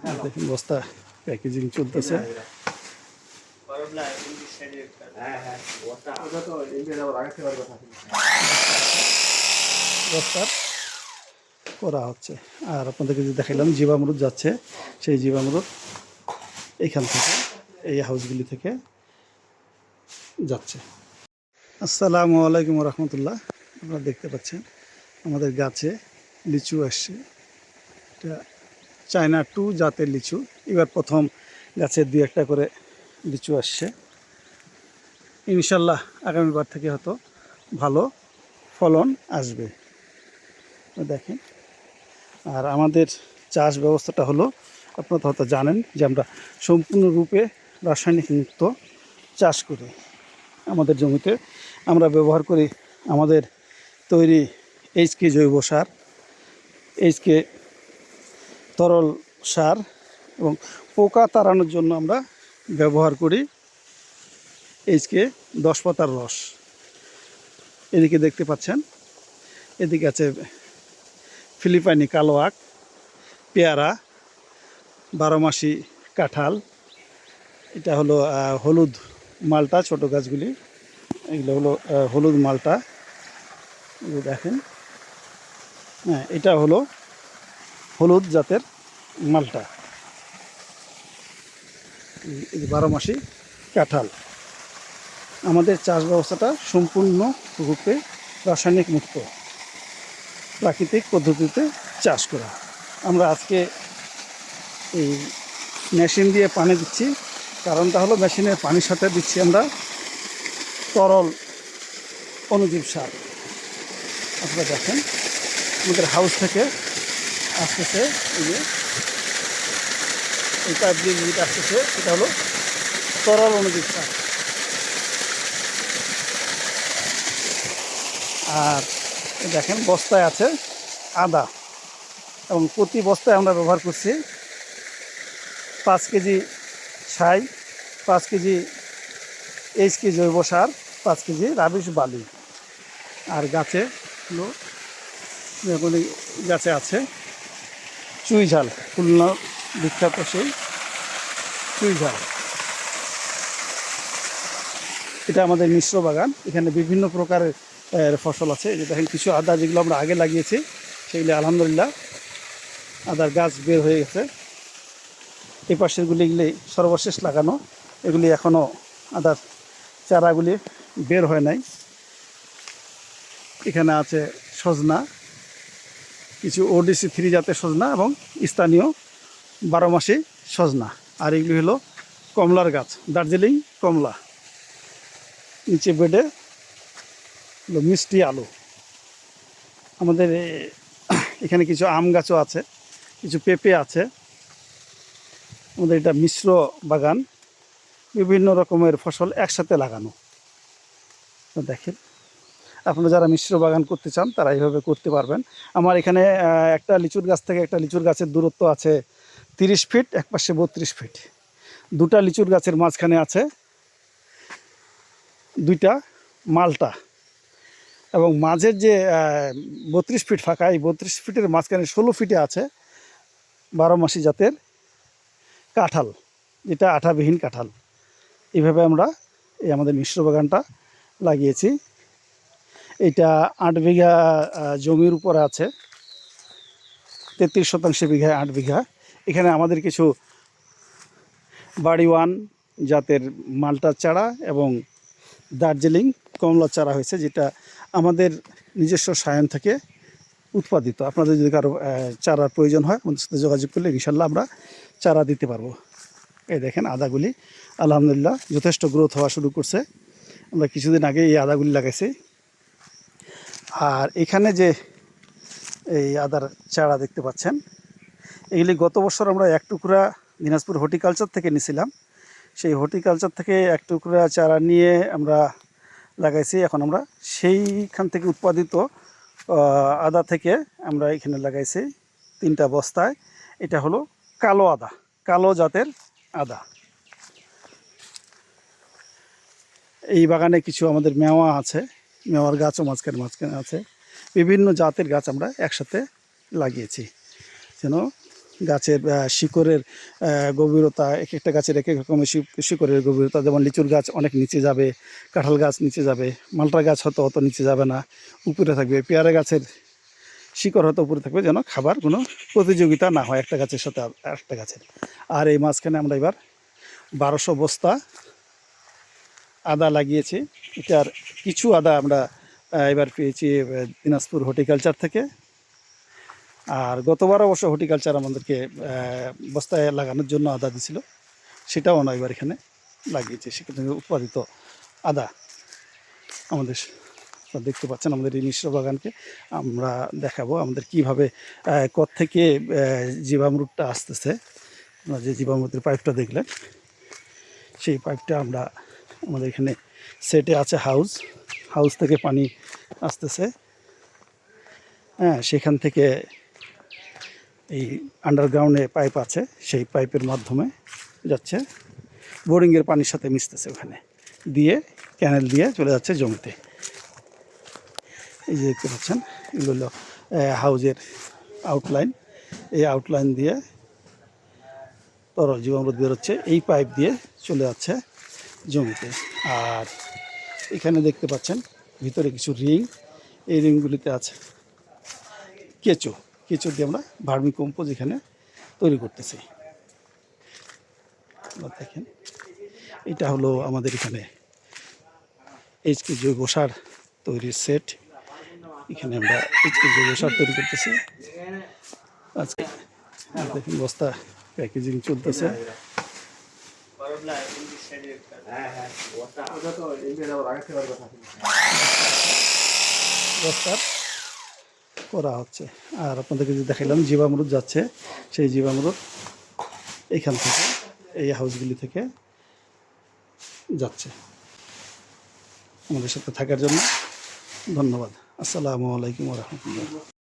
দেখেন বস্তা প্যাকেজিং চলতেছে। বস্তা করা হচ্ছে। আর আপনাদেরকে যে দেখাইলাম জীবামৃত যাচ্ছে, সেই জীবামৃত এইখান থেকে, এই হাউসগুলি থেকে যাচ্ছে। আসসালামু আলাইকুম রহমতুল্লাহ। আপনারা দেখতে পাচ্ছেন আমাদের গাছে লিচু আসছে। এটা চায়না 2 জাতের লিচু। এবার প্রথম গাছে 2-1টা করে লিচু আসছে। ইনশাল্লাহ আগামীবার থেকে হয়তো ভালো ফলন আসবে। দেখেন, আর আমাদের চাষ ব্যবস্থাটা হলো, আপনারা হয়তো জানেন যে আমরা সম্পূর্ণরূপে রাসায়নিক মুক্ত চাষ করি। আমাদের জমিতে আমরা ব্যবহার করি আমাদের তৈরি এইচকে জৈব সার, এইচকে তরল সার, এবং পোকা তাড়ানোর জন্য আমরা ব্যবহার করি এইচকে 10 পাতার রস। এদিকে দেখতে পাচ্ছেন, এদিকে আছে ফিলিপাইনি কালো আখ, পেয়ারা, 12 মাসি কাঁঠাল। এটা হলো হলুদ মালটা, ছোট গাছগুলি এগুলো হলো হলুদ মালটা। এগুলো দেখেন, হ্যাঁ, এটা হলো হলুদ জাতের মালটা। এই 12 মাসি কাঁঠাল। আমাদের চাষ ব্যবস্থাটা সম্পূর্ণ রূপে রাসায়নিক মুক্ত, প্রাকৃতিক পদ্ধতিতে চাষ করা। আমরা আজকে এই মেশিন দিয়ে পানি দিচ্ছি, কারণটা হলো মেশিনের পানির সাথে দিচ্ছি আমরা তরল অনুজীব সার। আপনারা দেখেন আমাদের হাউস থেকে আসতেছে, এই পাইপ দিয়ে যেটা আসতেছে এটা হলো তরল অনুজীব সার। আর দেখেন বস্তায় আছে আদা, এবং প্রতি বস্তায় আমরা ব্যবহার করছি 5 কেজি ছাই, 5 কেজি এইচকে জৈব সার, 5 কেজি রাবিশ বালি। আর গাছে হলো গাছে আছে চুই ঝাল, খুলনা বিখ্যাত সেই চুই ঝাল। এটা আমাদের মিশ্র বাগান, এখানে বিভিন্ন প্রকারের ফসল আছে। এই যে দেখেন কিছু আদা যেগুলো আমরা আগে লাগিয়েছি, সেগুলি আলহামদুলিল্লাহ আদার গাছ বের হয়ে গেছে। এই পাশেরগুলি এগুলি সর্বশেষ লাগানো, এগুলি এখনও আদার চারাগুলি বের হয় নাই। এখানে আছে সজনা, কিছু ওডিসি 3 জাতের সজনা এবং স্থানীয় 12 মাসি সজনা। আর এগুলি হলো কমলার গাছ, দার্জিলিং কমলা। নিচে বেডে হলো মিষ্টি আলু। আমাদের এখানে কিছু আম গাছও আছে, কিছু পেঁপে আছে। আমাদের এটা মিশ্র বাগান, বিভিন্ন রকমের ফসল একসাথে লাগানো। তো দেখেন, আপনারা যারা মিশ্র বাগান করতে চান তারা এইভাবে করতে পারবেন। আমার এখানে একটা লিচুর গাছ থেকে একটা লিচুর গাছের দূরত্ব আছে 30 ফিট, এক পাশে 32 ফিট। 2টা লিচুর গাছের মাঝখানে আছে 2টা মালটা, এবং মাঝের যে 32 ফিট ফাঁকা, এই 32 ফিটের মাঝখানে 16 ফিটে আছে 12 মাসি জাতের কাঁঠাল, যেটা আঠাবিহীন কাঁঠাল। এইভাবে আমরা এই আমাদের মিশ্র বাগানটা লাগিয়েছি। এটা 8 বিঘা জমির উপরে আছে, 33 বিঘায় 8 বিঘা। এখানে আমাদের কিছু বাড়ি 1 জাতের মালটার চারা এবং দার্জিলিং কমলা চারা হয়েছে, যেটা আমাদের নিজস্ব সায়ন থেকে উৎপাদিত। আপনাদের যদি কারো চারার প্রয়োজন হয় আমাদের সাথে যোগাযোগ করলে ইনশাল্লাহ আমরা চারা দিতে পারবো। এই দেখেন আদাগুলি আলহামদুলিল্লাহ যথেষ্ট গ্রোথ হওয়া শুরু করছে। আমরা কিছুদিন আগে এই আদাগুলি লাগাইছি। আর এখানে যে এই আদার চারা দেখতে পাচ্ছেন, এগুলি গত বছর আমরা 1 টুকরা দিনাজপুর হর্টিকালচার থেকে নিয়েছিলাম। সেই হর্টিকালচার থেকে 1 টুকরা চারা নিয়ে আমরা লাগাইছি। এখন আমরা সেইখান থেকে উৎপাদিত আদা থেকে আমরা এখানে লাগাইছি 3টা বস্তায়। এটা হলো কালো আদা, কালো জাতের আদা। এই বাগানে কিছু আমাদের মেওয়া আছে, মেওয়ার গাছও মাঝখানে আছে। বিভিন্ন জাতের গাছ আমরা একসাথে লাগিয়েছি যেন গাছের শিকড়ের গভীরতা, এক একটা গাছের এক এক রকমের শিকড়ের গভীরতা। যেমন লিচুর গাছ অনেক নিচে যাবে, কাঁঠাল গাছ নিচে যাবে, মালটা গাছ হয়তো অত নিচে যাবে না, উপরে থাকবে। পেয়ারা গাছের শিকড় হয়তো উপরে থাকবে, যেন খাবার কোনো প্রতিযোগিতা না হয় একটা গাছের সাথে আরেকটা গাছের। আর এই মাঝখানে আমরা এবার 1200 বস্তা আদা লাগিয়েছি। এটার কিছু আদা আমরা এবার পেয়েছি দিনাজপুর হর্টিকালচার থেকে। আর গতবার অবশ্য হর্টিকালচার আমাদেরকে বস্তায় লাগানোর জন্য আদা দিছিল, সেটাও আমরা এবার এখানে লাগিয়েছি। সেখান থেকে উৎপাদিত আদা আমাদের দেখতে পাচ্ছেন আমাদের এই মিশ্র বাগানকে আমরা দেখাবো আমাদের কীভাবে থেকে জীবামৃতটা আসতেছে। আমরা যে জীবামৃতের পাইপটা দেখলেন, সেই পাইপটা আমরা আমাদের এখানে সেটে আছে। হাউস থেকে পানি আসতেছে, হ্যাঁ, সেখান থেকে এই আন্ডারগ্রাউন্ডে পাইপ আছে, সেই পাইপের মাধ্যমে যাচ্ছে, বোরিংয়ের পানির সাথে মিশতেছে, ওখানে দিয়ে ক্যানেল দিয়ে চলে যাচ্ছে জমিতে। এই যে দেখতে পাচ্ছেন, এগুলো হাউজের আউটলাইন। এই আউটলাইন দিয়ে তরল জীবামৃত বেরোচ্ছে, এই পাইপ দিয়ে চলে যাচ্ছে জমিতে। আর এখানে দেখতে পাচ্ছেন ভিতরে কিছু রিং, এই রিংগুলিতে আছে কেঁচো দিয়ে আমরা ভার্মি কম্পোজ এখানে তৈরি করতেছি। দেখেন, এটা হলো আমাদের এখানে এইচকে জৈব সার তৈরির সেট। এখানে আমরা এইচকে জৈব সার তৈরি করতেছি। আজকে দেখেন বস্তা প্যাকেজিং চলতেছে। বস্তা করা হচ্ছে। আর আপনাদেরকে যে দেখালাম জীবামৃত যাচ্ছে, সেই জীবামৃত এইখান থেকে, এই হাউসগুলি থেকে যাচ্ছে। আমাদের সাথে থাকার জন্য ধন্যবাদ। আসসালামু আলাইকুম ওয়া রাহমাতুল্লাহ।